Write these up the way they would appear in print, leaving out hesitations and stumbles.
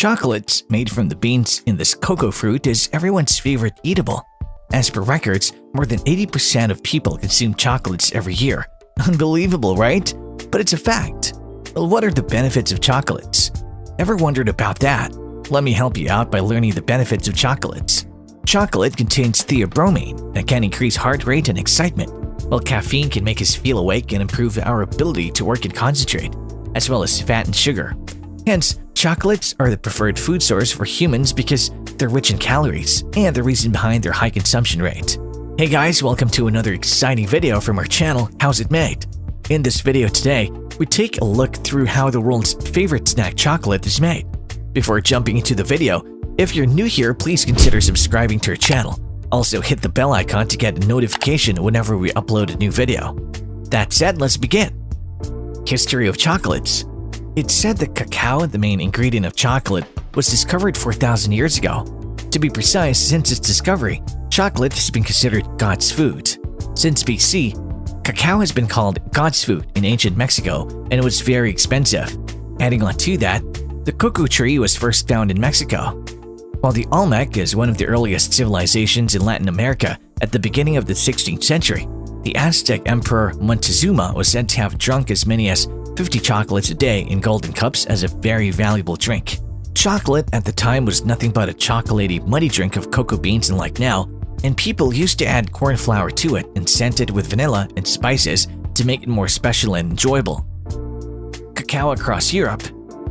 Chocolate made from the beans in this cocoa fruit is everyone's favorite eatable. As per records, more than 80% of people consume chocolates every year. Unbelievable, right? But it's a fact. Well, what are the benefits of chocolates? Ever wondered about that? Let me help you out by learning the benefits of chocolates. Chocolate contains theobromine that can increase heart rate and excitement, while caffeine can make us feel awake and improve our ability to work and concentrate, as well as fat and sugar. Hence, chocolates are the preferred food source for humans because they're rich in calories and the reason behind their high consumption rate. Hey guys, welcome to another exciting video from our channel, How's It Made? In this video today, we take a look through how the world's favorite snack chocolate is made. Before jumping into the video, if you're new here, please consider subscribing to our channel. Also hit the bell icon to get a notification whenever we upload a new video. That said, let's begin. History of chocolates. It's said that cacao, the main ingredient of chocolate, was discovered 4,000 years ago. To be precise, since its discovery, chocolate has been considered God's food. Since BC, cacao has been called God's food in ancient Mexico and it was very expensive. Adding on to that, the cocoa tree was first found in Mexico. While the Olmec is one of the earliest civilizations in Latin America at the beginning of the 16th century, the Aztec Emperor Montezuma was said to have drunk as many as 50 chocolates a day in golden cups as a very valuable drink. Chocolate at the time was nothing but a chocolatey muddy drink of cocoa beans unlike now, and people used to add corn flour to it and scent it with vanilla and spices to make it more special and enjoyable. Cacao across Europe.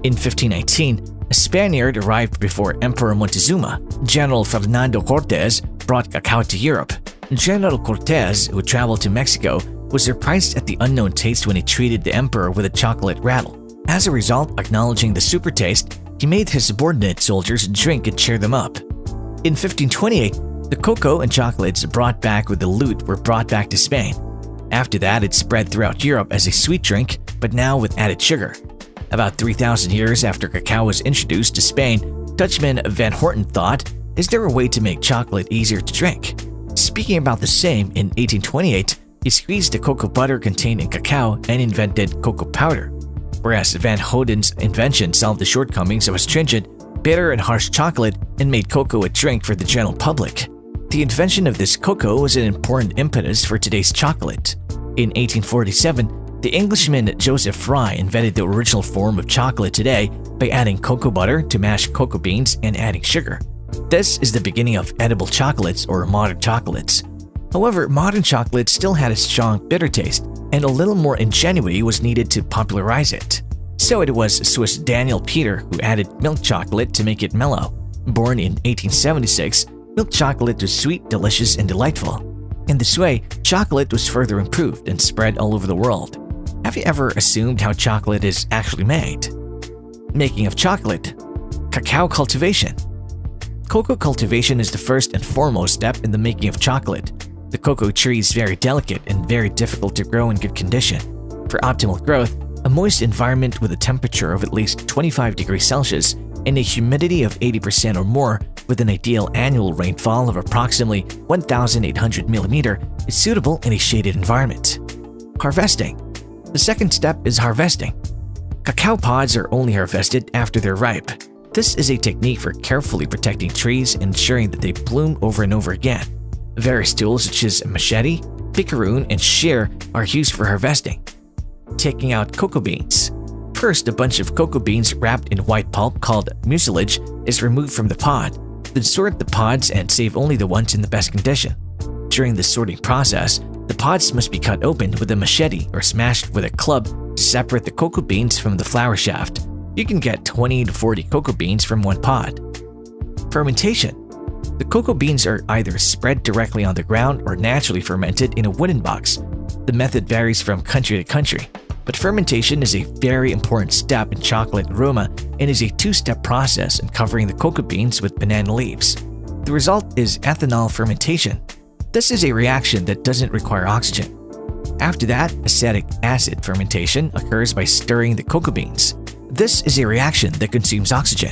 In 1519, a Spaniard arrived before Emperor Montezuma. General Fernando Cortés brought cacao to Europe. General Cortés, who traveled to Mexico, was surprised at the unknown taste when he treated the emperor with a chocolate rattle. As a result, acknowledging the super taste, he made his subordinate soldiers drink and cheer them up. In 1528, the cocoa and chocolates brought back with the lute were brought back to Spain. After that, it spread throughout Europe as a sweet drink, but now with added sugar. About 3,000 years after cacao was introduced to Spain, Dutchman Van Horten thought, is there a way to make chocolate easier to drink? Speaking about the same, in 1828, he squeezed the cocoa butter contained in cacao and invented cocoa powder. Whereas Van Horten's invention solved the shortcomings of astringent, bitter and harsh chocolate and made cocoa a drink for the general public. The invention of this cocoa was an important impetus for today's chocolate. In 1847, the Englishman Joseph Fry invented the original form of chocolate today by adding cocoa butter to mashed cocoa beans and adding sugar. This is the beginning of edible chocolates or modern chocolates. However, modern chocolate still had a strong bitter taste, and a little more ingenuity was needed to popularize it. So it was Swiss Daniel Peter who added milk chocolate to make it mellow. Born in 1876, milk chocolate was sweet, delicious, and delightful. In this way, chocolate was further improved and spread all over the world. Have you ever assumed how chocolate is actually made? Making of chocolate. Cacao cultivation. Cocoa cultivation is the first and foremost step in the making of chocolate. The cocoa tree is very delicate and very difficult to grow in good condition. For optimal growth, a moist environment with a temperature of at least 25 degrees Celsius and a humidity of 80% or more with an ideal annual rainfall of approximately 1,800 mm is suitable in a shaded environment. Harvesting. The second step is harvesting. Cacao pods are only harvested after they're ripe. This is a technique for carefully protecting trees and ensuring that they bloom over and over again. Various tools such as a machete, picaroon, and shear are used for harvesting. Taking out cocoa beans. First, a bunch of cocoa beans wrapped in white pulp called mucilage is removed from the pod. Then sort the pods and save only the ones in the best condition. During the sorting process, the pods must be cut open with a machete or smashed with a club to separate the cocoa beans from the flower shaft. You can get 20 to 40 cocoa beans from one pod. Fermentation. The cocoa beans are either spread directly on the ground or naturally fermented in a wooden box. The method varies from country to country, but fermentation is a very important step in chocolate aroma and is a two-step process in covering the cocoa beans with banana leaves. The result is ethanol fermentation. This is a reaction that doesn't require oxygen. After that, acetic acid fermentation occurs by stirring the cocoa beans. This is a reaction that consumes oxygen.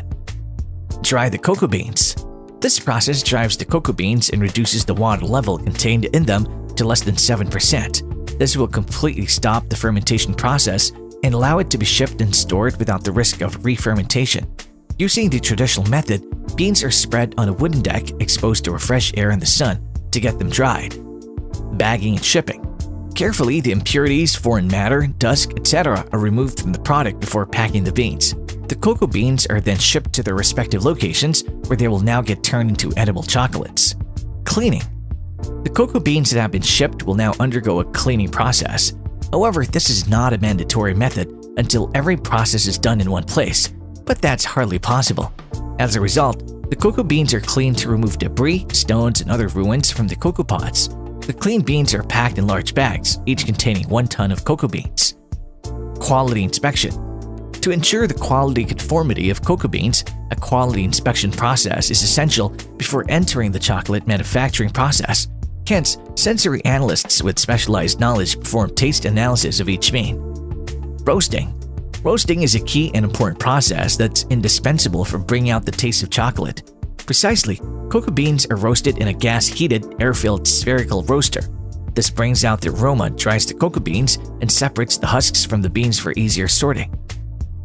Dry the cocoa beans. This process dries the cocoa beans and reduces the water level contained in them to less than 7%. This will completely stop the fermentation process and allow it to be shipped and stored without the risk of re-fermentation. Using the traditional method, beans are spread on a wooden deck exposed to fresh air and the sun to get them dried. Bagging and shipping. Carefully, the impurities, foreign matter, dust, etc. are removed from the product before packing the beans. The cocoa beans are then shipped to their respective locations where they will now get turned into edible chocolates. Cleaning. The cocoa beans that have been shipped will now undergo a cleaning process. However, this is not a mandatory method until every process is done in one place, but that's hardly possible. As a result, the cocoa beans are cleaned to remove debris, stones, and other ruins from the cocoa pods. The clean beans are packed in large bags, each containing 1 ton of cocoa beans. Quality inspection. To ensure the quality conformity of cocoa beans, a quality inspection process is essential before entering the chocolate manufacturing process. Hence, sensory analysts with specialized knowledge perform taste analysis of each bean. Roasting. Roasting is a key and important process that's indispensable for bringing out the taste of chocolate. Precisely, cocoa beans are roasted in a gas-heated, air-filled spherical roaster. This brings out the aroma, dries the cocoa beans, and separates the husks from the beans for easier sorting.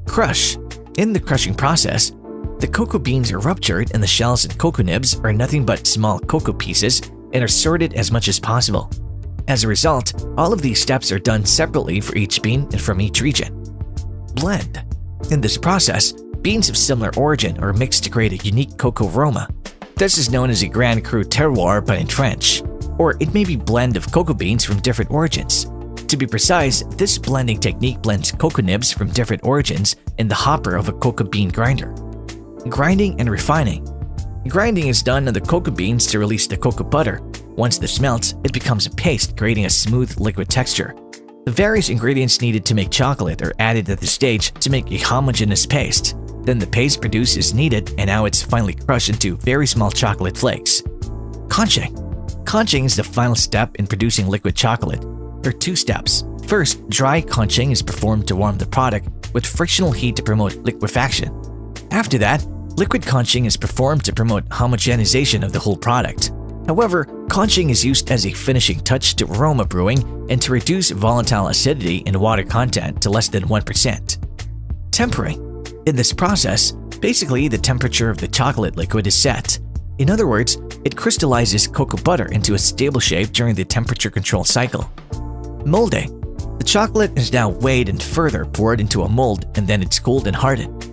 Crush. In the crushing process, the cocoa beans are ruptured and the shells and cocoa nibs are nothing but small cocoa pieces and are sorted as much as possible. As a result, all of these steps are done separately for each bean and from each region. Blend. In this process, beans of similar origin are mixed to create a unique cocoa aroma. This is known as a Grand Cru terroir but in French, or it may be blend of cocoa beans from different origins. To be precise, this blending technique blends cocoa nibs from different origins in the hopper of a cocoa bean grinder. Grinding and refining. Grinding is done on the cocoa beans to release the cocoa butter. Once this melts, it becomes a paste, creating a smooth liquid texture. The various ingredients needed to make chocolate are added at this stage to make a homogeneous paste. Then the paste produced is kneaded and now it's finally crushed into very small chocolate flakes. Conching. Conching is the final step in producing liquid chocolate. There are 2 steps. First, dry conching is performed to warm the product with frictional heat to promote liquefaction. After that, liquid conching is performed to promote homogenization of the whole product. However, conching is used as a finishing touch to aroma brewing and to reduce volatile acidity and water content to less than 1%. Tempering. In this process, basically the temperature of the chocolate liquid is set. In other words, it crystallizes cocoa butter into a stable shape during the temperature control cycle. Molding. The chocolate is now weighed and further poured into a mold and then it's cooled and hardened.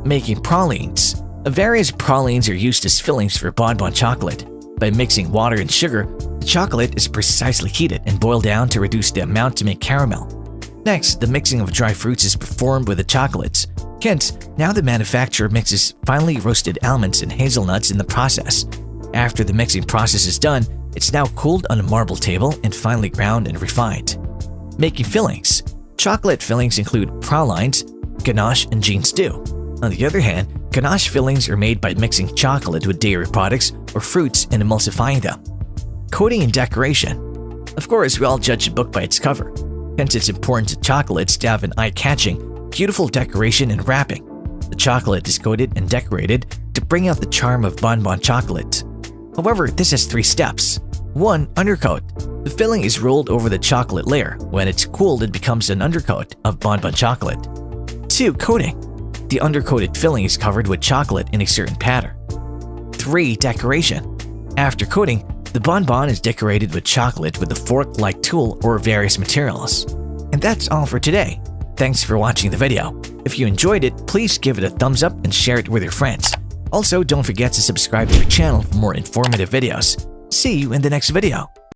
Making pralines. Various pralines are used as fillings for bonbon chocolate. By mixing water and sugar, the chocolate is precisely heated and boiled down to reduce the amount to make caramel. Next, the mixing of dry fruits is performed with the chocolates. Hence, now the manufacturer mixes finely roasted almonds and hazelnuts in the process. After the mixing process is done, it's now cooled on a marble table and finely ground and refined. Making fillings. Chocolate fillings include pralines, ganache, and Jean Stew. On the other hand, ganache fillings are made by mixing chocolate with dairy products or fruits and emulsifying them. Coating and decoration. Of course, we all judge a book by its cover. Hence, it's important to chocolates to have an eye-catching, beautiful decoration and wrapping. The chocolate is coated and decorated to bring out the charm of bonbon chocolate. However, this has 3 steps. 1. Undercoat. The filling is rolled over the chocolate layer. When it's cooled, it becomes an undercoat of bonbon chocolate. 2. Coating. The undercoated filling is covered with chocolate in a certain pattern. 3. Decoration. After coating, the bonbon is decorated with chocolate with a fork-like tool or various materials. And that's all for today. Thanks for watching the video. If you enjoyed it, please give it a thumbs up and share it with your friends. Also, don't forget to subscribe to our channel for more informative videos. See you in the next video.